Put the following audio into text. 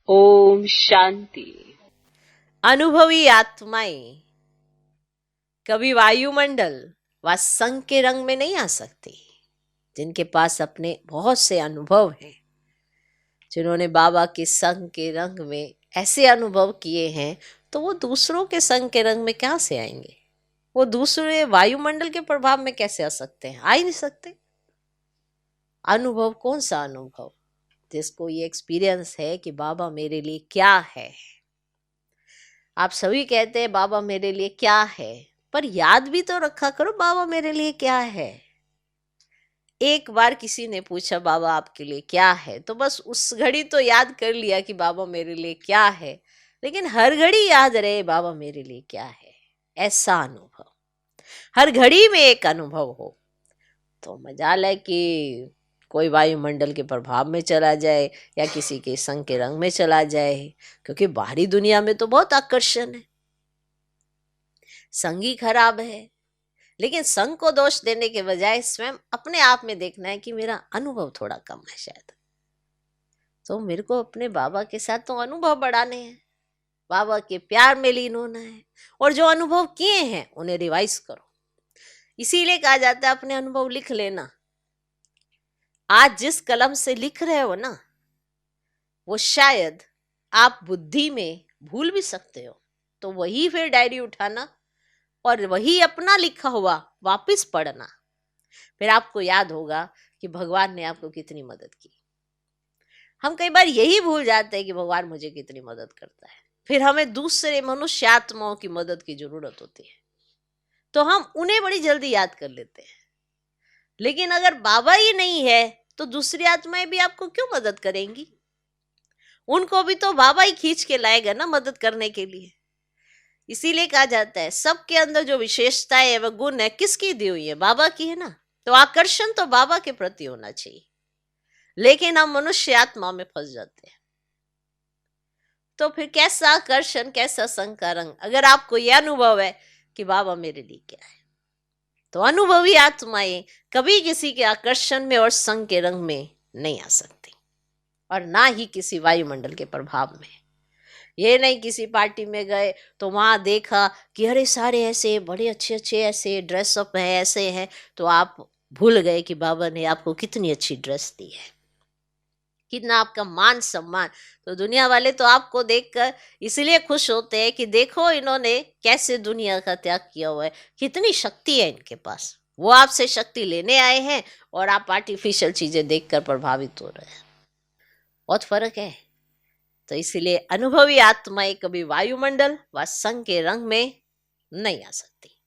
ओम शांति। अनुभवी आत्माएं कभी वायुमंडल व संग के रंग में नहीं आ सकती। जिनके पास अपने बहुत से अनुभव हैं, जिन्होंने बाबा के संग के रंग में ऐसे अनुभव किए हैं, तो वो दूसरों के संग के रंग में कहाँ से आएंगे? वो दूसरे वायुमंडल के प्रभाव में कैसे आ सकते हैं? आ ही नहीं सकते। अनुभव कौन सा अनुभव? जिसको ये एक्सपीरियंस है कि बाबा मेरे लिए क्या है। आप सभी कहते हैं बाबा मेरे लिए क्या है, पर याद भी तो रखा करो बाबा मेरे लिए क्या है। एक बार किसी ने पूछा बाबा आपके लिए क्या है, तो बस उस घड़ी तो याद कर लिया कि बाबा मेरे लिए क्या है, लेकिन हर घड़ी याद रहे बाबा मेरे लिए क्या है। ऐसा अनुभव हर घड़ी में एक अनुभव हो तो मजाल है कि कोई वायुमंडल के प्रभाव में चला जाए या किसी के संग के रंग में चला जाए, क्योंकि बाहरी दुनिया में तो बहुत आकर्षण है। संग ही खराब है, लेकिन संग को दोष देने के बजाय स्वयं अपने आप में देखना है कि मेरा अनुभव थोड़ा कम है शायद, तो मेरे को अपने बाबा के साथ तो अनुभव बढ़ाने हैं, बाबा के प्यार में लीन होना है, और जो अनुभव किए हैं उन्हें रिवाइज करो। इसीलिए कहा जाता है अपने अनुभव लिख लेना। आज जिस कलम से लिख रहे हो ना, वो शायद आप बुद्धि में भूल भी सकते हो, तो वही फिर डायरी उठाना और वही अपना लिखा हुआ वापस पढ़ना। फिर आपको याद होगा कि भगवान ने आपको कितनी मदद की। हम कई बार यही भूल जाते हैं कि भगवान मुझे कितनी मदद करता है, फिर हमें दूसरे मनुष्य आत्माओं की मदद की जरूरत होती है, तो हम उन्हें बड़ी जल्दी याद कर लेते हैं। लेकिन अगर बाबा ही नहीं है तो दूसरी आत्माएं भी आपको क्यों मदद करेंगी? उनको भी तो बाबा ही खींच के लाएगा ना मदद करने के लिए। इसीलिए कहा जाता है सबके अंदर जो विशेषताएं है, वह गुण है, किसकी दी हुई है? बाबा की है ना। तो आकर्षण तो बाबा के प्रति होना चाहिए, लेकिन हम मनुष्य आत्मा में फंस जाते हैं। तो फिर कैसा आकर्षण, कैसा संग का रंग? अगर आपको यह अनुभव है कि बाबा मेरे लिए क्या है, तो अनुभवी आत्माएं कभी किसी के आकर्षण में और संग के रंग में नहीं आ सकती, और ना ही किसी वायुमंडल के प्रभाव में। ये नहीं किसी पार्टी में गए तो वहां देखा कि अरे सारे ऐसे बड़े अच्छे अच्छे ऐसे ड्रेसअप है, ऐसे हैं, तो आप भूल गए कि बाबा ने आपको कितनी अच्छी ड्रेस दी है, कितना आपका मान सम्मान। तो दुनिया वाले तो आपको देखकर इसलिए खुश होते हैं कि देखो इन्होंने कैसे दुनिया का त्याग किया हुआ है, कितनी शक्ति है इनके पास। वो आपसे शक्ति लेने आए हैं और आप आर्टिफिशियल चीजें देखकर प्रभावित हो रहे हैं। बहुत फर्क है। तो इसीलिए अनुभवी आत्माएं कभी वायुमंडल व संग के रंग में नहीं आ सकती।